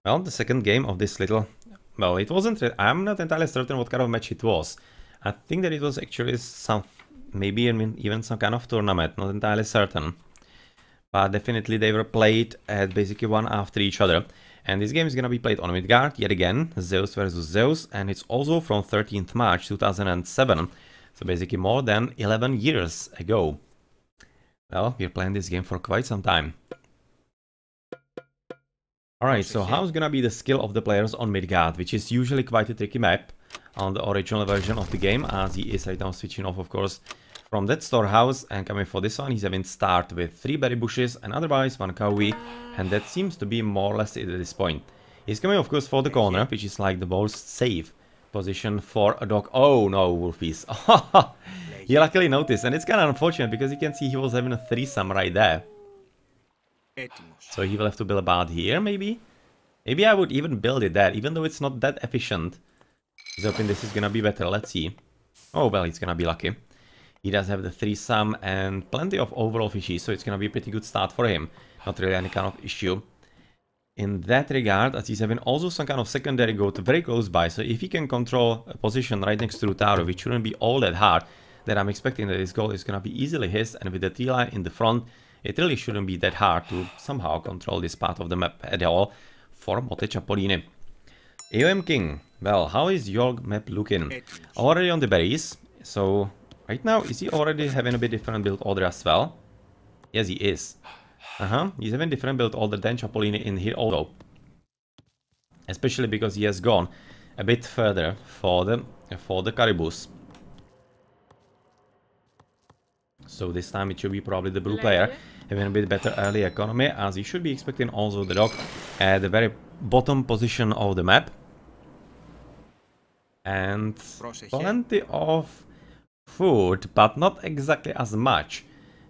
Well, the second game of this little... Well, it wasn't... I'm not entirely certain what kind of match it was. I think that it was actually some... Maybe even some kind of tournament, not entirely certain. But definitely they were played at basically one after each other. And this game is gonna be played on Midgard, yet again, Zeus versus Zeus. And it's also from 13th March 2007. So basically more than 11 years ago. Well, we're playing this game for quite some time. Alright, so how's gonna be the skill of the players on Midgard, which is usually quite a tricky map on the original version of the game, as he is right now switching off, of course, from that storehouse and coming for this one. He's having start with 3 berry bushes and otherwise 1 cowie, and that seems to be more or less it at this point. He's coming, of course, for the corner, which is like the most safe position for a dog. Oh no, Wolfies. He luckily noticed, and it's kind of unfortunate because you can see he was having a threesome right there. So he will have to build a barn here, maybe? Maybe I would even build it there, even though it's not that efficient. He's hoping this is gonna be better, let's see. Oh, well, he's gonna be lucky. He does have the threesome and plenty of overall fishies, so it's gonna be a pretty good start for him. Not really any kind of issue in that regard, as he's having also some kind of secondary goat very close by. So if he can control a position right next to Tower, which shouldn't be all that hard, then I'm expecting that his goal is gonna be easily his, and with the tree line in the front, it really shouldn't be that hard to somehow control this part of the map at all for Mote Chappolini. AOM King, well, how is your map looking? Already on the berries, so right now, is he already having a bit different build order as well? Yes, he is. He's having different build order than Chappolini in here although. Especially because he has gone a bit further for the caribous. So this time it should be probably the blue player having a bit better early economy, as he should be expecting also the dog at the very bottom position of the map. And plenty of food, but not exactly as much.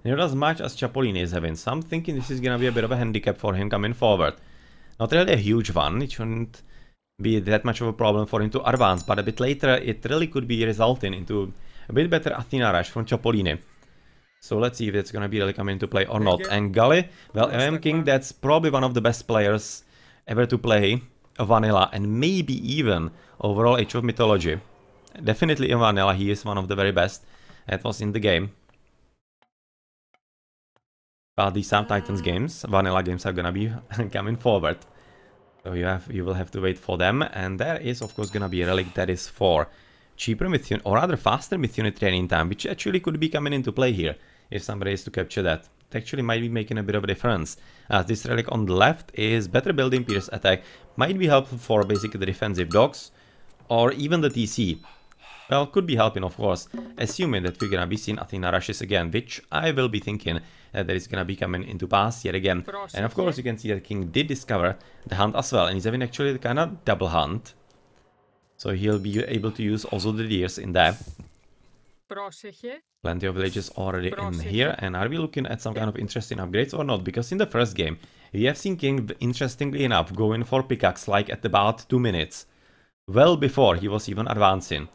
Not as much as Chappolini is having. So I'm thinking this is gonna be a bit of a handicap for him coming forward. Not really a huge one, it shouldn't be that much of a problem for him to advance, but a bit later it really could be resulting into a bit better Athena rush from Chappolini. So let's see if it's gonna be really coming into play or not. And Gully, well, AM King, that's probably one of the best players ever to play a vanilla, and maybe even overall Age of Mythology. Definitely in vanilla, he is one of the very best that was in the game. But the Sam Titans games, vanilla games, are gonna be coming forward. So you will have to wait for them, and there is of course gonna be a relic that is for cheaper myth unit, or rather faster myth unit training time, which actually could be coming into play here if somebody is to capture that. It actually might be making a bit of a difference, as this relic on the left is better building pierce attack, might be helpful for basically the defensive dogs, or even the TC. Well, could be helping, of course, assuming that we're gonna be seeing Athena rushes again, which I will be thinking that is gonna be coming into pass yet again. And of course you can see that King did discover the hunt as well, and he's having actually the kind of double hunt. So he'll be able to use also the deers in there. Plenty of villages already in here, and are we looking at some kind of interesting upgrades or not? Because in the first game, we have seen King, interestingly enough, going for pickaxe like at about 2 minutes. Well before he was even advancing.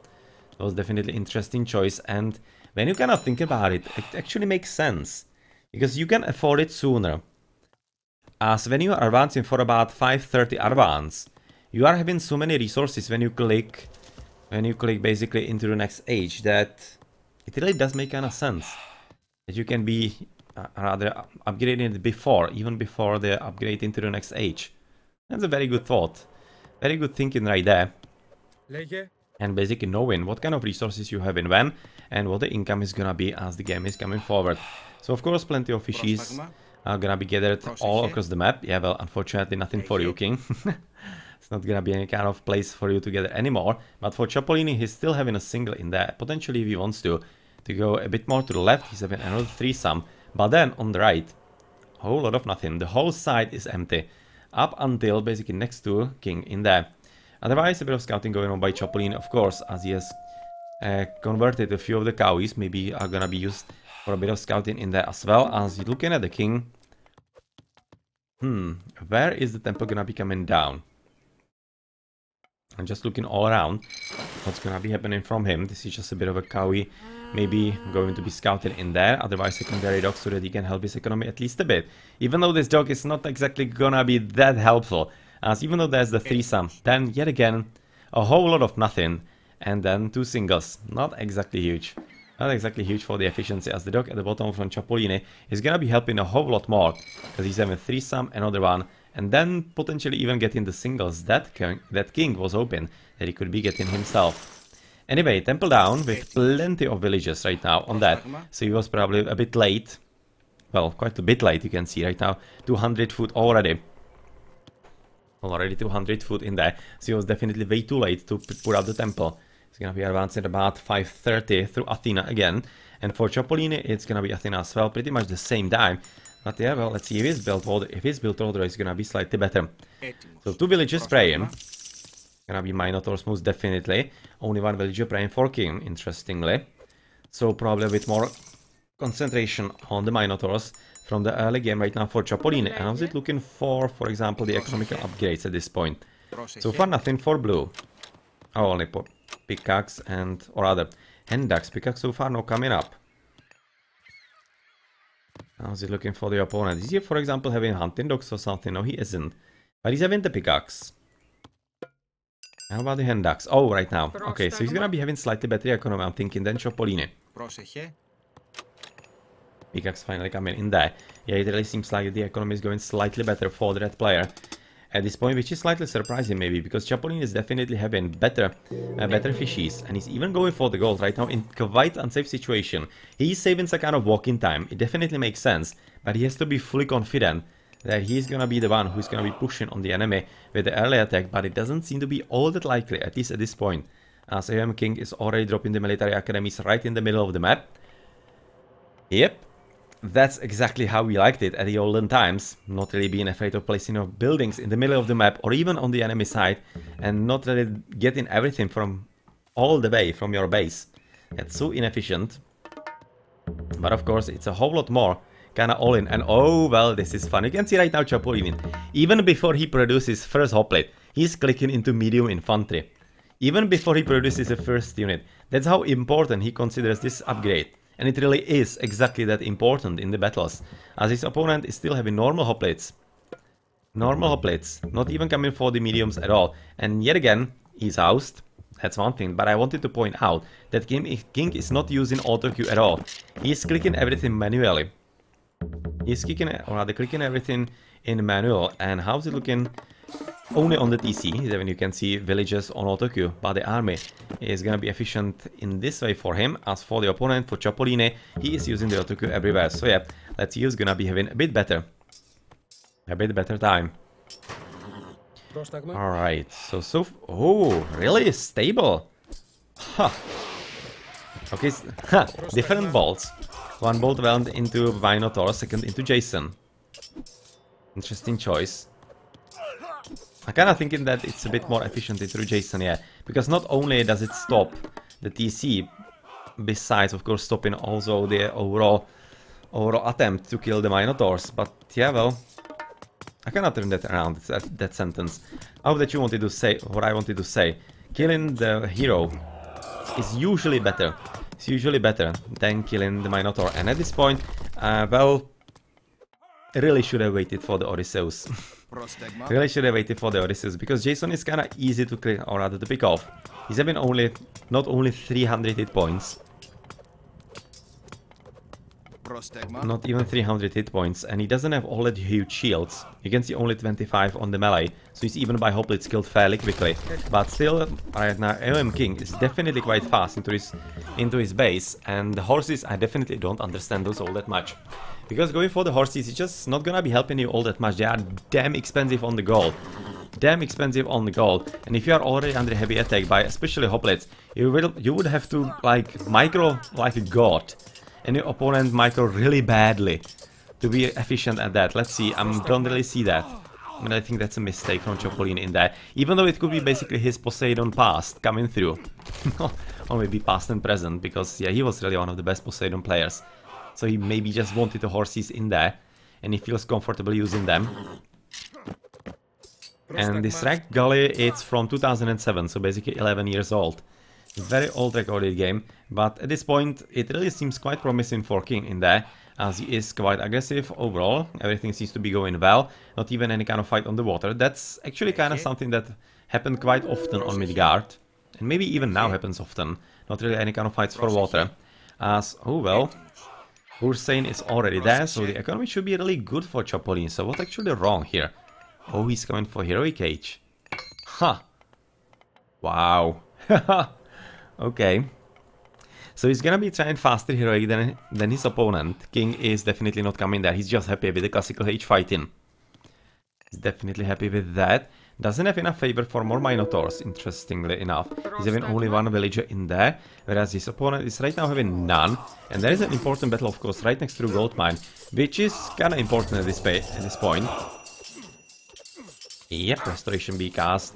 It was definitely an interesting choice, and when you kind of think about it, it actually makes sense. Because you can afford it sooner. As when you are advancing for about 530 advance, you are having so many resources when you click basically into the next age, that it really does make kind of sense. That you can be rather upgrading it before, even before the upgrade into the next age. That's a very good thought. Very good thinking right there. And basically knowing what kind of resources you have in when, and what the income is gonna be as the game is coming forward. So of course plenty of fishies are gonna be gathered all across the map. Yeah, well, unfortunately nothing for you, King. It's not gonna be any kind of place for you to gather anymore. But for Chappolini, he's still having a single in there. Potentially if he wants to go a bit more to the left, he's having another threesome. But then on the right, a whole lot of nothing. The whole side is empty. Up until basically next to King in there. Otherwise, a bit of scouting going on by Chappolini, of course, as he has converted a few of the cowies. Maybe are gonna be used for a bit of scouting in there as well. As you're looking at the King. Where is the tempo gonna be coming down? I'm just looking all around. What's gonna be happening from him? This is just a bit of a cowie. Maybe going to be scouted in there. Otherwise, secondary dog so that he can help his economy at least a bit. Even though this dog is not exactly gonna be that helpful. As even though there's the threesome, then yet again, a whole lot of nothing, and then 2 singles. Not exactly huge. Not exactly huge for the efficiency, as the dog at the bottom from Chappolini is gonna be helping a whole lot more, because he's having threesome, another one, and then potentially even getting the singles that King was hoping that he could be getting himself. Anyway, temple down with plenty of villages right now on that, so he was probably a bit late. Well, quite a bit late, you can see right now. 200 foot already. Already 200 foot in there, so he was definitely way too late to put up the temple. It's gonna be advancing about 5:30 through Athena again, and for Chappolini it's gonna be Athena as well, pretty much the same time. But yeah, well, let's see if his build order is gonna be slightly better. So 2 villages praying. Gonna be Minotaurs most definitely. Only 1 villager praying for King, interestingly. So probably a bit more concentration on the Minotaurs from the early game right now for Chappolini. And how's it looking for example, the economical upgrades at this point? So far nothing for blue. Oh, only pickaxe and, or rather, hand axe. Pickaxe so far no coming up. How's it looking for the opponent? Is he, for example, having hunting dogs or something? No, he isn't. But he's having the pickaxe. How about the hand axe? Oh, right now. Okay, so he's gonna be having slightly better economy, I'm thinking, than Chappolini. Pickaxe finally coming in there. Yeah, it really seems like the economy is going slightly better for the red player at this point, which is slightly surprising maybe, because Chappolini is definitely having better fishies, and he's even going for the gold right now in quite unsafe situation. He's saving some kind of walking time. It definitely makes sense, but he has to be fully confident that he's gonna be the one who's gonna be pushing on the enemy with the early attack, but it doesn't seem to be all that likely, at least at this point, as AM King is already dropping the military academies right in the middle of the map. Yep, that's exactly how we liked it at the olden times, not really being afraid of placing your buildings in the middle of the map or even on the enemy side, and not really getting everything from all the way from your base. That's so inefficient. But of course, it's a whole lot more kinda all in. And oh, well, this is fun. You can see right now Chappolini, even before he produces first hoplite, he's clicking into medium infantry. Even before he produces the first unit. That's how important he considers this upgrade. And it really is exactly that important in the battles, as his opponent is still having normal hoplites. Normal hoplites, not even coming for the mediums at all. And yet again, he's housed. That's one thing, but I wanted to point out that King is not using auto queue at all. He's clicking everything manually. He's clicking everything in manual. And how's it looking? Only on the TC, even you can see villages on auto queue, but the army is gonna be efficient in this way for him. As for the opponent, for Chappolini, he is using the auto queue everywhere. So yeah, let's see who's gonna be having a bit better time. Alright, so oh, really stable. Huh. Okay, different bolts. One bolt went into Minotaur, second into Jason. Interesting choice. I'm kinda thinking that it's a bit more efficient through Jason, yeah. Because not only does it stop the TC, besides of course stopping also the overall attempt to kill the Minotaurs, but yeah, well, I cannot turn that around, that sentence. How that you wanted to say, what I wanted to say. Killing the hero is usually better. It's usually better than killing the Minotaur. And at this point, well, I really should have waited for the Odysseus. Really should have waited for the Odysseus, because Jason is kinda easy to clear, or rather to pick off. He's having not only 300 hit points. Not even 300 hit points, and he doesn't have all that huge shields. You can see only 25 on the melee, so he's even by hoplite killed fairly quickly. But still, right now, AM King is definitely quite fast into his base, and the horses, I definitely don't understand those all that much. Because going for the horses is just not gonna be helping you all that much. They are damn expensive on the gold. Damn expensive on the gold. And if you are already under heavy attack by especially hoplites, you would have to like micro like a god. And your opponent micro really badly to be efficient at that. Let's see, I don't really see that. I mean, I think that's a mistake from Chappolini in there. Even though it could be basically his Poseidon past coming through. Or maybe past and present, because yeah, he was really one of the best Poseidon players. So he maybe just wanted the horses in there, and he feels comfortable using them. And this Rack Gully, it's from 2007, so basically 11 years old. Very old recorded game, but at this point it really seems quite promising for King in there, as he is quite aggressive overall. Everything seems to be going well, not even any kind of fight on the water. That's actually kind of something that happened quite often on Midgard, and maybe even now happens often. Not really any kind of fights for water. As, oh well, Ursane is already there, so the economy should be really good for chappolini. So what's actually wrong here? Oh, he's coming for Heroic Age. Huh. Wow. Okay. So he's gonna be trying faster heroic than his opponent. King is definitely not coming there. He's just happy with the classical Age fighting. He's definitely happy with that. Doesn't have enough favor for more Minotaurs, interestingly enough. He's having only one villager in there, whereas his opponent is right now having none. And there is an important battle, of course, right next to the gold mine, which is kinda important at this point. Yep, Restoration be cast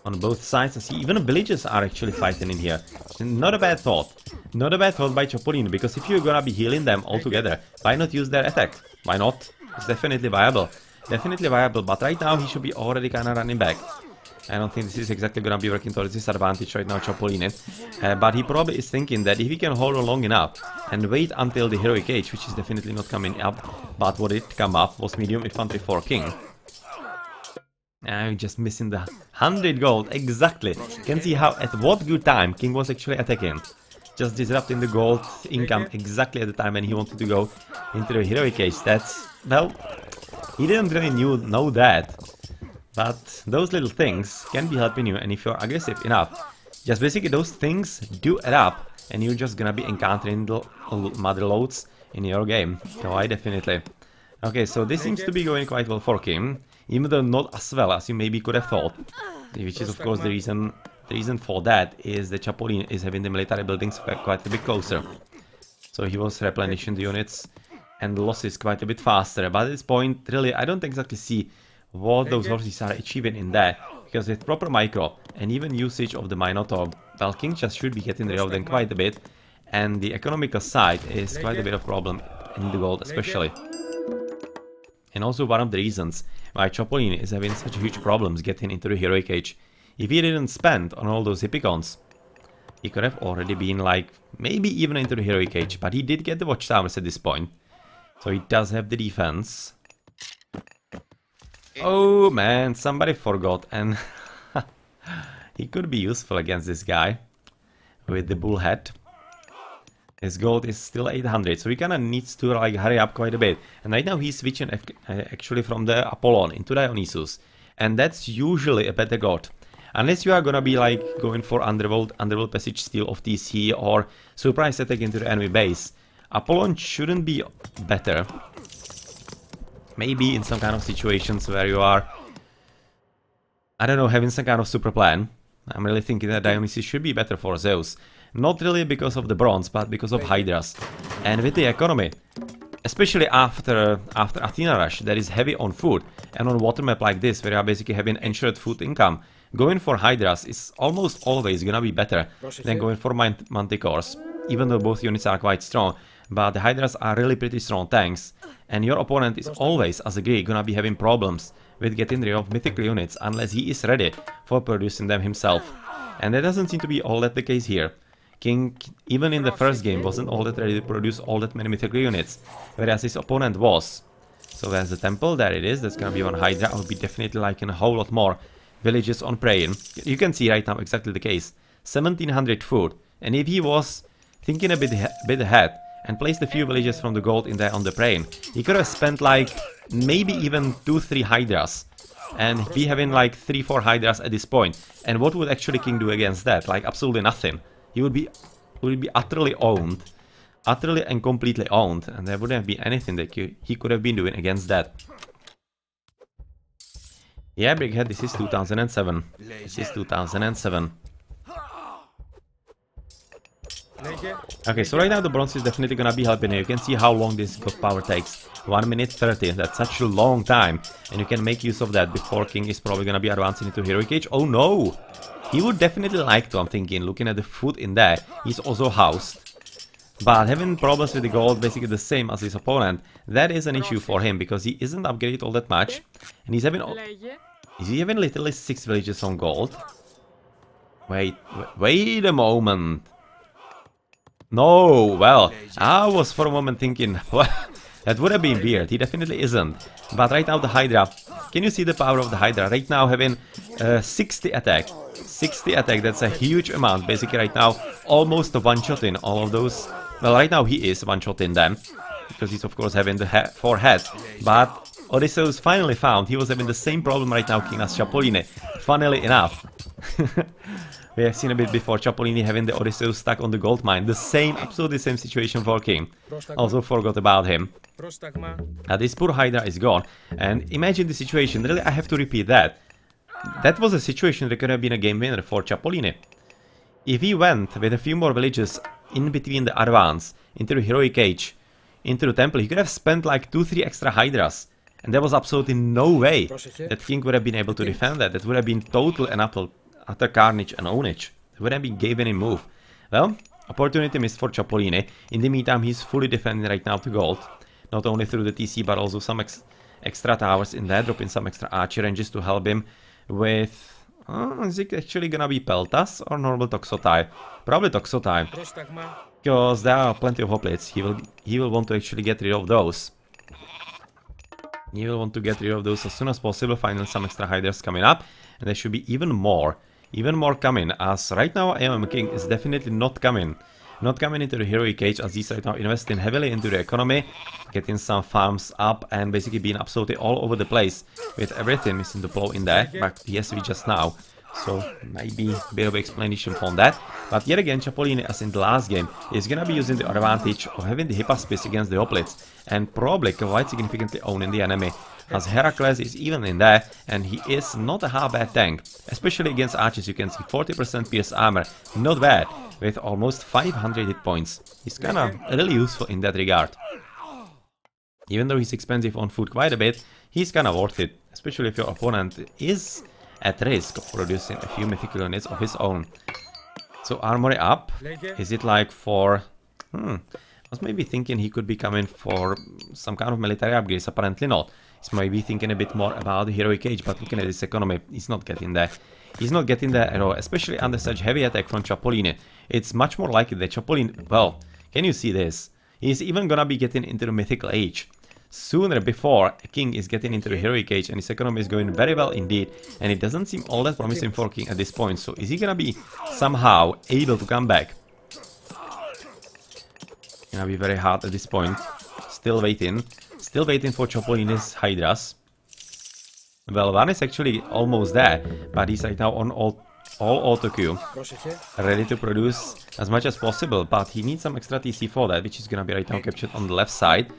on both sides. I see even villagers are actually fighting in here. Not a bad thought. Not a bad thought by chappolini, because if you're gonna be healing them all together, why not use their attack? Why not? It's definitely viable. Definitely viable, but right now he should be already kinda running back. I don't think this is exactly gonna be working towards his advantage right now, chappolini. But he probably is thinking that if he can hold on long enough and wait until the Heroic Age, which is definitely not coming up, but what did come up was medium infantry for King. I'm just missing the 100 gold, exactly. You can see how, at what good time King was actually attacking. Just disrupting the gold income exactly at the time when he wanted to go into the Heroic Age. That's, well, he didn't really know that. But those little things can be helping you, and if you're aggressive enough, just basically those things do add up, and you're just gonna be encountering the mother loads in your game. So I definitely. Okay, so this seems to be going quite well for King. Even though not as well as you maybe could have thought, which is of course the reason for that is that chappolini is having the military buildings quite a bit closer. So he was replenishing the units and the losses quite a bit faster. But at this point, really, I don't exactly see what those horses are achieving in there, because with proper micro and even usage of the Minotaur, well, King just should be getting rid of them quite a bit, and the economical side is quite a bit of problem in the gold especially. And also one of the reasons why chappolini is having such huge problems getting into the Heroic Age. If he didn't spend on all those hippicons, he could have already been like, maybe even into the Heroic Age, but he did get the watchtowers at this point. So he does have the defense. Oh man, somebody forgot, and he could be useful against this guy with the bull head. His gold is still 800, so he kinda needs to like hurry up quite a bit. And right now he's switching actually from the Apollon into Dionysus, and that's usually a better god. Unless you are gonna be like going for underworld passage steal of TC or surprise attack into the enemy base, Apollon shouldn't be better. Maybe in some kind of situations where you are, I don't know, having some kind of super plan. I'm really thinking that Dionysus should be better for Zeus. Not really because of the bronze, but because of Hydras. And with the economy, especially after Athena Rush, that is heavy on food, and on water map like this, where you are basically having ensured food income, going for Hydras is almost always gonna be better than going for Manticores, even though both units are quite strong. But the Hydras are really pretty strong tanks, and your opponent is always, as a Greek, gonna be having problems with getting rid of mythical units unless he is ready for producing them himself. And that doesn't seem to be all that the case here. King, even in the first game, wasn't all that ready to produce all that many mythical units, whereas his opponent was. So there's the temple, there it is, that's gonna be one Hydra. I would be definitely liking a whole lot more villages on praying. You can see right now exactly the case. 1700 food, and if he was thinking a bit ahead and placed a few villages from the gold in there on the praying, he could have spent like maybe even 2-3 Hydras. And be having like 3-4 Hydras at this point. And what would actually King do against that? Like absolutely nothing. He would be utterly owned. Utterly and completely owned. And there wouldn't be anything that he could have been doing against that. Yeah, Brighead, this is 2007. This is 2007. Okay, so right now the bronze is definitely gonna be helping you. You can see how long this god power takes. 1 minute 30, that's such a long time. And you can make use of that before King is probably gonna be advancing into Heroic Age. Oh no! He would definitely like to, I'm thinking, looking at the food in there. He's also housed. But having problems with the gold, basically the same as his opponent, that is an issue for him, because he isn't upgraded all that much. And he's having... Is he having literally 6 villages on gold? Wait a moment. No, well, I was for a moment thinking, That would have been weird. He definitely isn't. But right now the Hydra, can you see the power of the Hydra? Right now having 60 attack. 60 attack, that's a huge amount. Basically right now almost a one-shotting all of those. Well, right now he is one-shotting them. Because he's of course having the 4 heads. But Odysseus finally found he was having the same problem right now King as Chappolini. Funnily enough. We have seen a bit before Chappolini having the Odysseus stuck on the gold mine. The same, absolutely same situation for King. Also forgot about him. This poor Hydra is gone. And imagine the situation, really I have to repeat that. That was a situation that could have been a game winner for Chappolini. If he went with a few more villages in between the advance, into the heroic age, into the temple, he could have spent like 2-3 extra Hydras. And there was absolutely no way that King would have been able to defend that. That would have been total and utter carnage and ownage. It would have been given him move. Well, opportunity missed for Chappolini. In the meantime, he's fully defending right now to gold. Not only through the TC, but also some extra towers in there, dropping some extra archer ranges to help him with... is it actually gonna be Peltas or normal Toxotai? Probably Toxotai. Because there are plenty of hoplites. He will want to actually get rid of those. He will want to get rid of those as soon as possible. Finally, some extra hiders coming up. And there should be even more coming, as right now AOM King is definitely not coming into the heroic age, as he's right now investing heavily into the economy, getting some farms up and basically being absolutely all over the place with everything missing the blow in there, but he has to be just now. So maybe a bit of explanation on that. But yet again, Chappolini, as in the last game, is gonna be using the advantage of having the Hippaspis against the hoplites and probably quite significantly owning the enemy, as Heracles is even in there and he is not a half bad tank, especially against archers. You can see 40% pierce armor, not bad, with almost 500 hit points. He's kinda really useful in that regard. Even though he's expensive on food quite a bit, he's kinda worth it, especially if your opponent is at risk of producing a few mythical units of his own. So armory up, is it like for... I was maybe thinking he could be coming for some kind of military upgrades, apparently not. He's maybe thinking a bit more about the heroic age, but looking at his economy, he's not getting there. He's not getting there at all, especially under such heavy attack from Chappolini. It's much more likely that Chappolini... Well, can you see this? He's even gonna be getting into the mythical age sooner before King is getting into the heroic age, and his economy is going very well indeed, and it doesn't seem all that promising for King at this point. So is he gonna be somehow able to come back? Gonna be very hard at this point. Still waiting for Chappolini's Hydras. Well, one is actually almost there, but he's right now on all auto queue, ready to produce as much as possible, but he needs some extra TC for that, which is gonna be right now captured on the left side.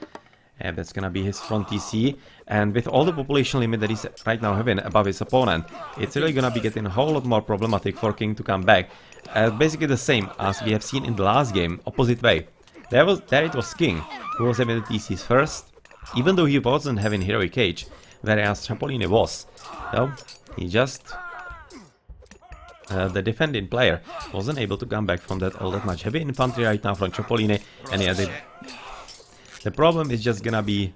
And that's gonna be his front TC, and with all the population limit that he's right now having above his opponent, it's really gonna be getting a whole lot more problematic for King to come back. Basically the same as we have seen in the last game, opposite way. There it was King who was having the TCs first, even though he wasn't having heroic age, whereas Chappolini was. So he just... the defending player wasn't able to come back from that all that much heavy infantry right now from Chappolini, and yeah, the problem is just gonna be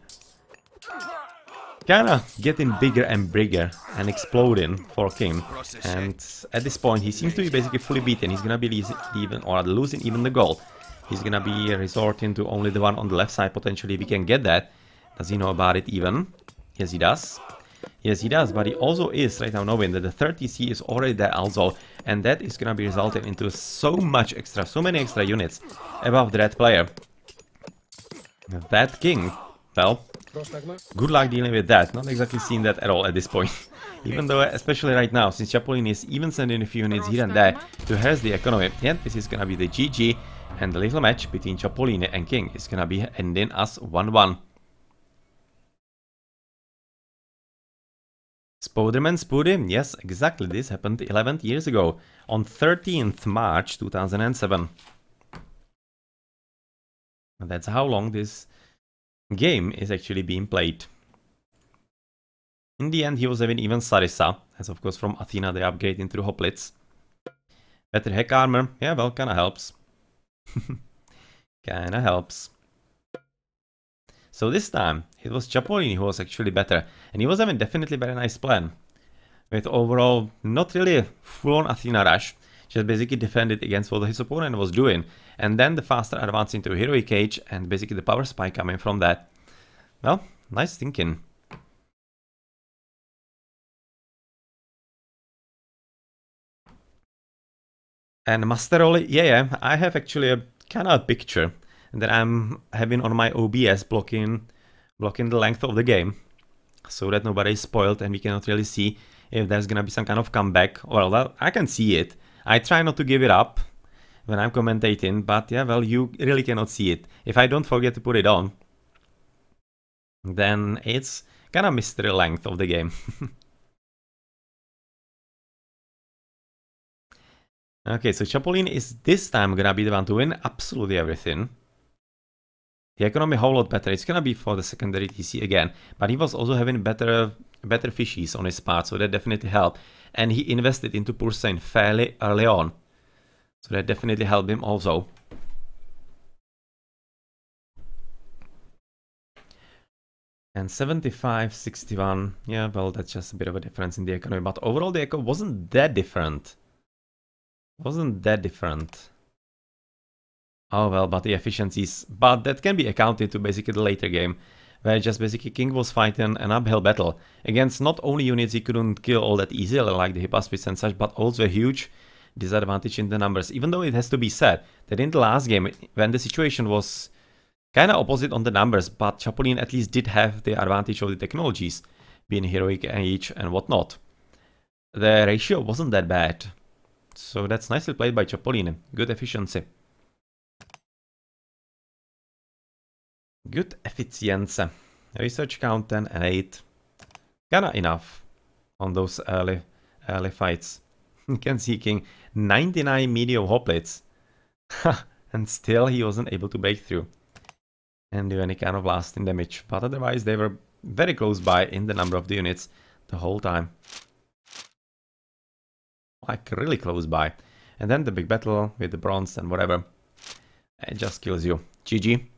kinda getting bigger and bigger and exploding for King. And at this point he seems to be basically fully beaten. He's gonna be losing even the gold. He's gonna be resorting to only the one on the left side potentially if he can get that. Does he know about it even? Yes, he does. Yes, he does, but he also is right now knowing that the 30C is already there also, and that is gonna be resulting into so many extra units above the red player. That King, well, good luck dealing with that. Not exactly seeing that at all at this point. Even though, especially right now, since Chappolini is even sending a few units here and there to harass the economy. Yeah, this is gonna be the GG, and the little match between Chappolini and King is gonna be ending as 1-1. Spoderman Spoody, yes, exactly, this happened 11 years ago, on 13th March 2007. And that's how long this game is actually being played. In the end, he was having even Sarissa, as of course from Athena they upgrade into the hoplites. Better heck armor, yeah, well, kinda helps. Kinda helps. So this time, it was Chappolini who was actually better, and he was having definitely very nice plan. With overall, not really a full-on Athena rush, just basically defended against what his opponent was doing, and then the faster advance into heroic age, and basically the power spike coming from that. Well, nice thinking. And Masteroli, yeah, I have actually a kind of a picture that I'm having on my OBS blocking the length of the game, so that nobody is spoiled and we cannot really see if there's gonna be some kind of comeback. Well, I can see it. I try not to give it up when I'm commentating, but yeah, well, you really cannot see it. If I don't forget to put it on, then it's kind of mystery length of the game. Okay, so chappolini is this time gonna be the one to win absolutely everything. The economy a whole lot better. It's gonna be for the secondary TC again, but he was also having better fishies on his part, so that definitely helped. And he invested into Pursain fairly early on, so that definitely helped him also. And 75, 61, yeah, well, that's just a bit of a difference in the economy, but overall the eco wasn't that different. Wasn't that different. Oh well, but the efficiencies, but that can be accounted to basically the later game, where just basically King was fighting an uphill battle against not only units he couldn't kill all that easily, like the Hippospis and such, but also a huge disadvantage in the numbers. Even though it has to be said that in the last game, when the situation was kind of opposite on the numbers, but Chappolin at least did have the advantage of the technologies, being heroic age and whatnot. The ratio wasn't that bad. So that's nicely played by Chappolin. Good efficiency. Good efficiency. Research count 10 and 8. Kinda enough on those early fights. You can see King 99 medium hoplites. And still he wasn't able to break through and do any kind of lasting damage. But otherwise they were very close by in the number of the units the whole time. Like really close by. And then the big battle with the bronze and whatever. It just kills you. GG.